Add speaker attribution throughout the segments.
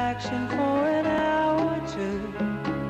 Speaker 1: satisfaction for an hour or two.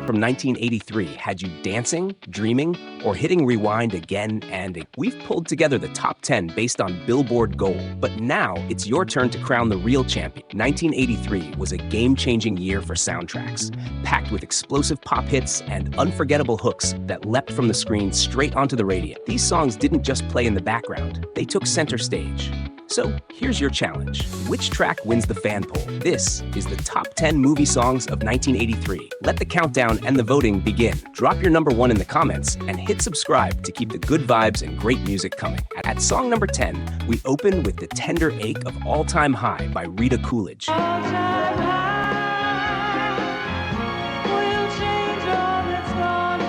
Speaker 2: From 1983 had you dancing, dreaming, or hitting rewind again and again. We've pulled together the top 10 based on Billboard Gold, but now it's your turn to crown the real champion. 1983 was a game-changing year for soundtracks, packed with explosive pop hits and unforgettable hooks that leapt from the screen straight onto the radio. These songs didn't just play in the background, they took center stage. So here's your challenge. Which track wins the fan poll? This is the top 10 movie songs of 1983. Let the countdown and the voting begin. Drop your number 1 in the comments and hit subscribe to keep the good vibes and great music coming. At song number 10, we open with The Tender Ache of All Time High by Rita Coolidge.
Speaker 1: All time high will change all that's gone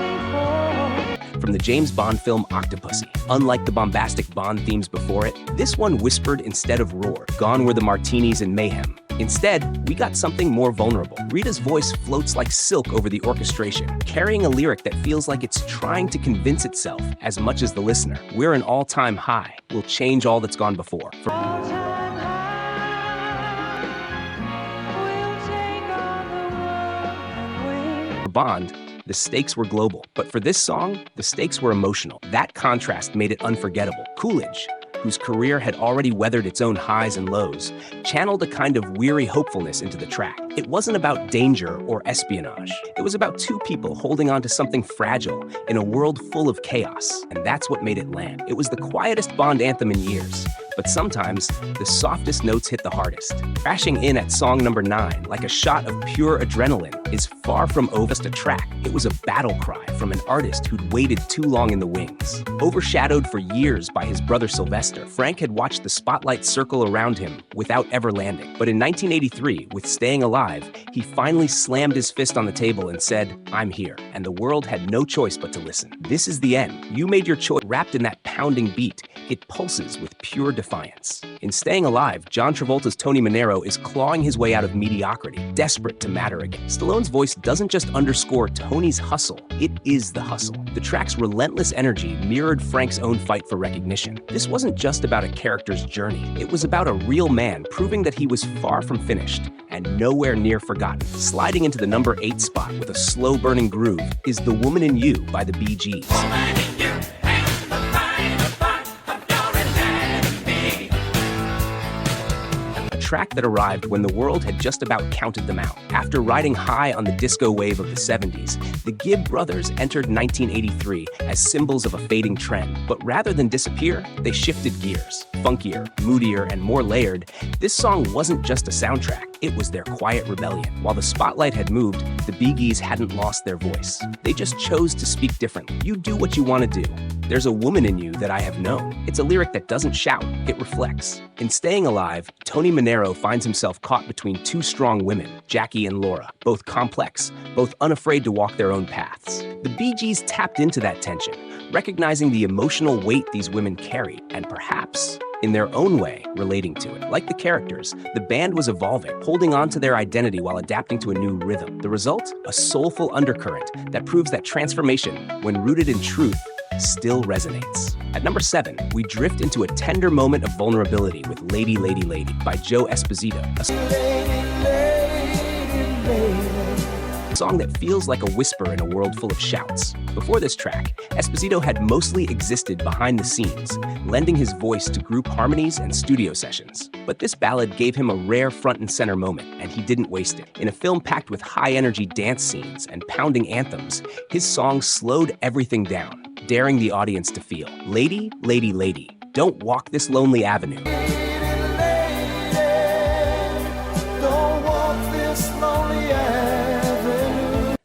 Speaker 1: before.
Speaker 2: From the James Bond film Octopussy. Unlike the bombastic Bond themes before it, this one whispered instead of roared. Gone were the martinis and mayhem. Instead, we got something more vulnerable. Rita's voice floats like silk over the orchestration, carrying a lyric that feels like it's trying to convince itself as much as the listener. We're an all-time high. We'll change all that's gone before.
Speaker 1: All time high will take on the world and win.
Speaker 2: For Bond, the stakes were global. But for this song, the stakes were emotional. That contrast made it unforgettable. Coolidge, whose career had already weathered its own highs and lows, channeled a kind of weary hopefulness into the track. It wasn't about danger or espionage. It was about two people holding on to something fragile in a world full of chaos, and that's what made it land. It was the quietest Bond anthem in years, but sometimes the softest notes hit the hardest. Crashing in at song number 9, like a shot of pure adrenaline, is far from just a track. It was a battle cry from an artist who'd waited too long in the wings. Overshadowed for years by his brother Sylvester, Frank had watched the spotlight circle around him without ever landing. But in 1983, with Staying Alive, he finally slammed his fist on the table and said, "I'm here." And the world had no choice but to listen. This is the end. You made your choice. Wrapped in that pounding beat, it pulses with pure defiance. In Staying Alive, John Travolta's Tony Manero is clawing his way out of mediocrity, desperate to matter again. Stallone's voice doesn't just underscore Tony's hustle, it is the hustle. The track's relentless energy mirrored Frank's own fight for recognition. This wasn't just about a character's journey, it was about a real man proving that he was far from finished and nowhere near forgotten. Sliding into the number 8 spot with a slow-burning groove is The Woman in You by the Bee Gees. Track that arrived when the world had just about counted them out. After riding high on the disco wave of the 70s, the Gibb brothers entered 1983 as symbols of a fading trend. But rather than disappear, they shifted gears. Funkier, moodier, and more layered, this song wasn't just a soundtrack, it was their quiet rebellion. While the spotlight had moved, the Bee Gees hadn't lost their voice. They just chose to speak differently. You do what you want to do. There's a woman in you that I have known. It's a lyric that doesn't shout, it reflects. In Staying Alive, Tony Manero finds himself caught between two strong women, Jackie and Laura, both complex, both unafraid to walk their own paths. The Bee Gees tapped into that tension, recognizing the emotional weight these women carried, and perhaps, in their own way, relating to it. Like the characters, the band was evolving, holding on to their identity while adapting to a new rhythm. The result? A soulful undercurrent that proves that transformation, when rooted in truth, still resonates. At number 7, we drift into a tender moment of vulnerability with Lady, Lady, Lady by Joe Esposito, a song that feels like a whisper in a world full of shouts. Before this track, Esposito had mostly existed behind the scenes, lending his voice to group harmonies and studio sessions. But this ballad gave him a rare front and center moment, and he didn't waste it. In a film packed with high-energy dance scenes and pounding anthems, his song slowed everything down, daring the audience to feel. Lady, lady, lady, don't walk this lonely avenue.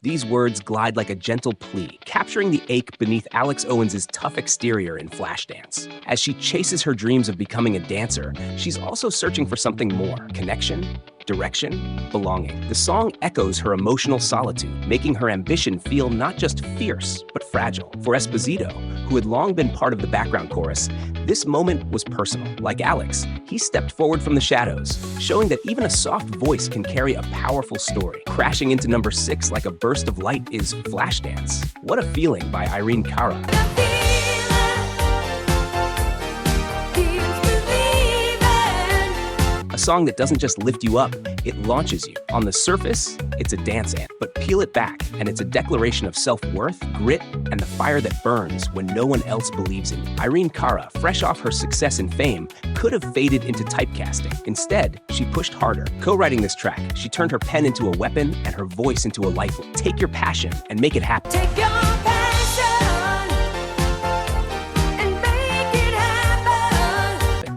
Speaker 2: These words glide like a gentle plea, capturing the ache beneath Alex Owens' tough exterior in Flashdance. As she chases her dreams of becoming a dancer, she's also searching for something more: connection, direction, belonging. The song echoes her emotional solitude, making her ambition feel not just fierce, but fragile. For Esposito, who had long been part of the background chorus, this moment was personal. Like Alex, he stepped forward from the shadows, showing that even a soft voice can carry a powerful story. Crashing into number 6 like a burst of light is Flashdance. What a Feeling by Irene Cara. A A song that doesn't just lift you up, it launches you. On the surface, it's a dance anthem, but peel it back, and it's a declaration of self-worth, grit, and the fire that burns when no one else believes in you. Irene Cara, fresh off her success and fame, could have faded into typecasting. Instead, she pushed harder. Co-writing this track, she turned her pen into a weapon and her voice into a lifeline. Take your passion and make it happen.
Speaker 1: Take your passion and make it happen.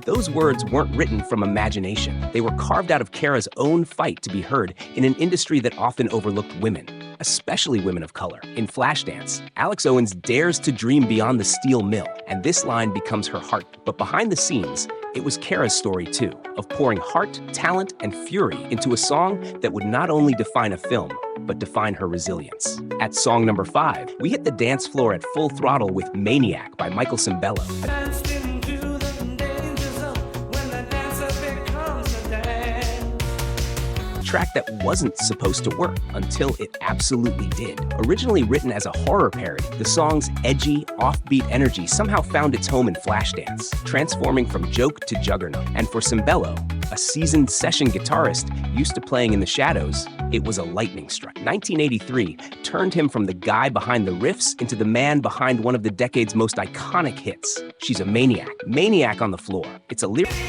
Speaker 2: Those words weren't written from imagination. They were carved out of Cara's own fight to be heard in an industry that often overlooked women, especially women of color. In Flashdance, Alex Owens dares to dream beyond the steel mill, and this line becomes her heart. But behind the scenes, it was Cara's story too, of pouring heart, talent, and fury into a song that would not only define a film, but define her resilience. At song number 5, we hit the dance floor at full throttle with Maniac by Michael Sembello.
Speaker 1: Danced into the danger zone when the dancer becomes a dance.
Speaker 2: Track that wasn't supposed to work until it absolutely did. Originally written as a horror parody, the song's edgy, offbeat energy somehow found its home in Flashdance, transforming from joke to juggernaut. And for Sembello, a seasoned session guitarist used to playing in the shadows, it was a lightning strike. 1983 turned him from the guy behind the riffs into the man behind one of the decade's most iconic hits. She's a maniac. Maniac on the floor. It's a lyric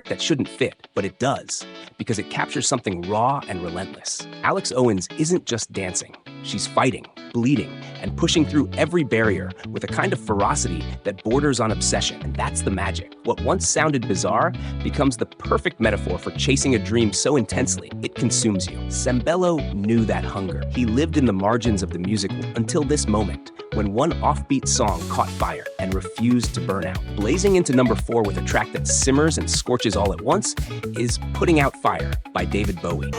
Speaker 2: that shouldn't fit, but it does, because it captures something raw and relentless. Alex Owens isn't just dancing. She's fighting, bleeding, and pushing through every barrier with a kind of ferocity that borders on obsession, and that's the magic. What once sounded bizarre becomes the perfect metaphor for chasing a dream so intensely, it consumes you. Sembello knew that hunger. He lived in the margins of the music until this moment, when one offbeat song caught fire and refused to burn out. Blazing into number 4 with a track that simmers and scorches all at once is Putting Out Fire by David Bowie.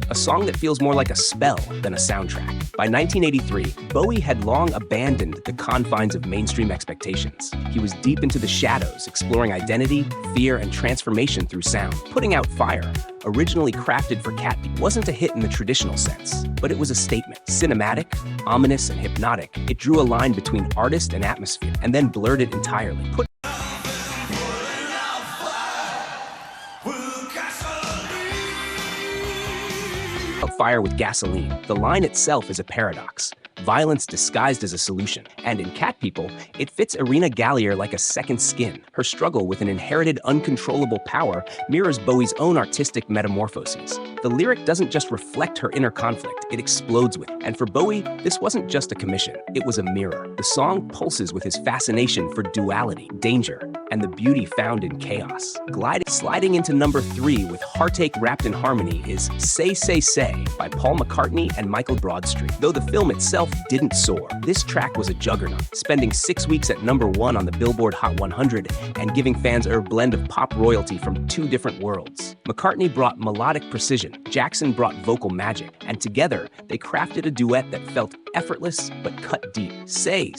Speaker 2: A song that feels more like a spell than a soundtrack. By 1983, Bowie had long abandoned the confines of mainstream expectations. He was deep into the shadows, exploring identity, fear, and transformation through sound. Putting Out Fire, originally crafted for cat people, wasn't a hit in the traditional sense, but it was a statement. Cinematic, ominous, and hypnotic, it drew a line between artist and atmosphere, and then blurred it entirely. Fire with gasoline. The line itself is a paradox. Violence disguised as a solution. And in Cat People, it fits Irina Gallier like a second skin. Her struggle with an inherited uncontrollable power mirrors Bowie's own artistic metamorphoses. The lyric doesn't just reflect her inner conflict, it explodes with it. And for Bowie, this wasn't just a commission, it was a mirror. The song pulses with his fascination for duality, danger, and the beauty found in chaos. Sliding into number 3 with heartache wrapped in harmony is Say, Say, Say by Paul McCartney and Michael Broadstreet. Though the film itself didn't soar, this track was a juggernaut, spending 6 weeks at number 1 on the Billboard Hot 100 and giving fans a blend of pop royalty from 2 different worlds. McCartney brought melodic precision, Jackson brought vocal magic, and together they crafted a duet that felt effortless but cut deep. Say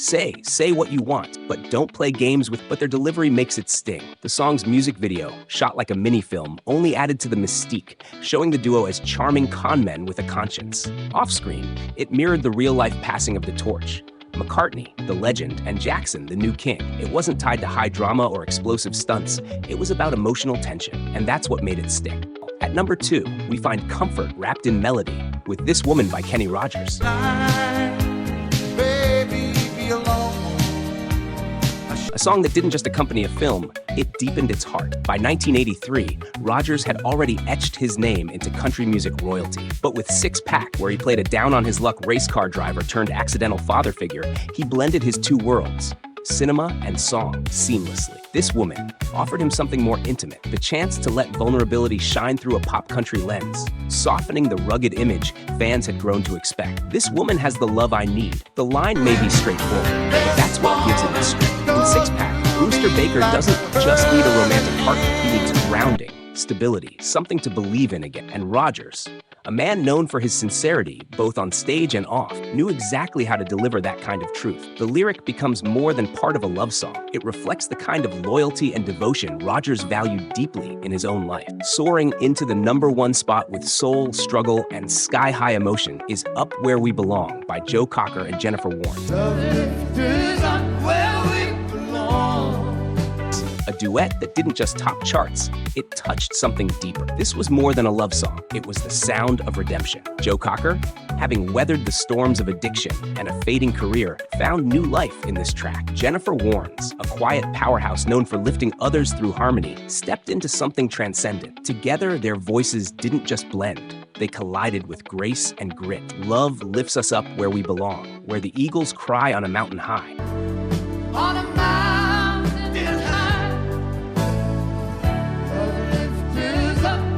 Speaker 2: what you want, but don't play games with, but their delivery makes it sting. The song's music video, shot like a mini-film, only added to the mystique, showing the duo as charming con men with a conscience. Off-screen, it mirrored the real-life passing of the torch. McCartney, the legend, and Jackson, the new king. It wasn't tied to high drama or explosive stunts. It was about emotional tension, and that's what made it stick. At number 2, we find comfort wrapped in melody with This Woman by Kenny Rogers. A song that didn't just accompany a film, it deepened its heart. By 1983, Rogers had already etched his name into country music royalty. But with Six Pack, where he played a down-on-his-luck race car driver turned accidental father figure, he blended his 2 worlds, cinema and song, seamlessly. This Woman offered him something more intimate, the chance to let vulnerability shine through a pop country lens, softening the rugged image fans had grown to expect. This woman has the love I need. The line may be straightforward, but that's what gives it its strength. In Six Pack, Brewster Baker doesn't just need a romantic partner, he needs grounding, stability, something to believe in again. And Rogers, A man known for his sincerity, both on stage and off, knew exactly how to deliver that kind of truth. The lyric becomes more than part of a love song. It reflects the kind of loyalty and devotion Rogers valued deeply in his own life. Soaring into the #1 spot with soul, struggle, and sky-high emotion is Up Where We Belong by Joe Cocker and Jennifer Warnes. A duet that didn't just top charts, it touched something deeper. This was more than a love song. It was the sound of redemption. Joe Cocker, having weathered the storms of addiction and a fading career, found new life in this track. Jennifer Warnes, a quiet powerhouse known for lifting others through harmony, stepped into something transcendent. Together, their voices didn't just blend. They collided with grace and grit. Love lifts us up where we belong, where the eagles cry on a mountain high.
Speaker 1: On a mountain high.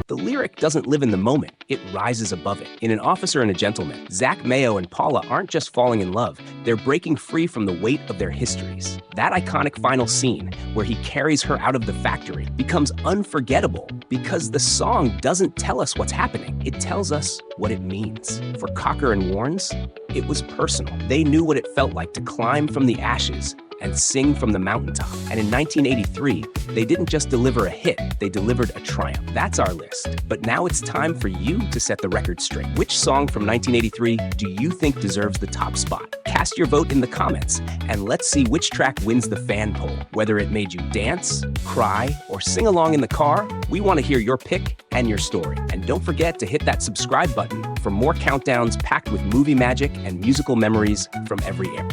Speaker 2: The lyric doesn't live in the moment, it rises above it. In An Officer and a Gentleman, Zach Mayo and Paula aren't just falling in love, they're breaking free from the weight of their histories. That iconic final scene, where he carries her out of the factory, becomes unforgettable because the song doesn't tell us what's happening, it tells us what it means. For Cocker and Warnes, it was personal. They knew what it felt like to climb from the ashes and sing from the mountaintop. And in 1983, they didn't just deliver a hit, they delivered a triumph. That's our list. But now it's time for you to set the record straight. Which song from 1983 do you think deserves the top spot? Cast your vote in the comments, and let's see which track wins the fan poll. Whether it made you dance, cry, or sing along in the car, we want to hear your pick and your story. And don't forget to hit that subscribe button for more countdowns packed with movie magic and musical memories from every era.